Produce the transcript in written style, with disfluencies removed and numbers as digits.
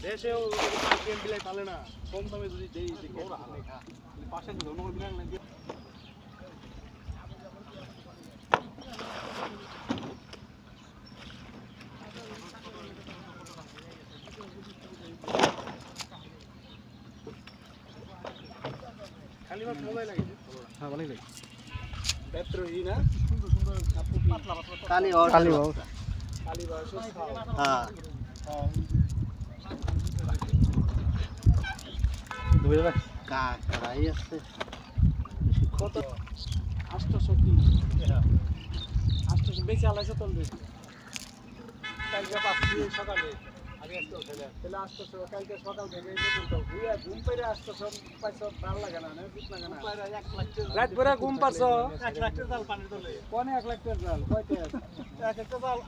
দেশেও পার্কেন বিলাই পালে না কম দামে যদি দেই দেখে ওরা হালে খা পাশে তো ধর্ম বিলাই না দিয়ে খালি মাছ মোবাইল লাগে হ্যাঁ ভালোই লাগে বেত্রহি না সুন্দর সুন্দর পাতলা পাতলা কালি বাউ কালি বাউ হ্যাঁ দুই লাখ কাকড়াই আছে কত 800 কি 800 বেশি আলাইছে তো কালকে পাচ্ছি সকালে আগে আসতো তাহলে 800 কালকে সকাল থেকে তো ঘুরে ঘুম পাইরে 800 পাইছো ভালো লাগে না ঠিক লাগে না রাত ভরে ঘুম পাচ্ছো 1 লাখ টাকা জাল পানির তলে কোনে 1 লাখ টাকা জাল কয়টা এক একটা জাল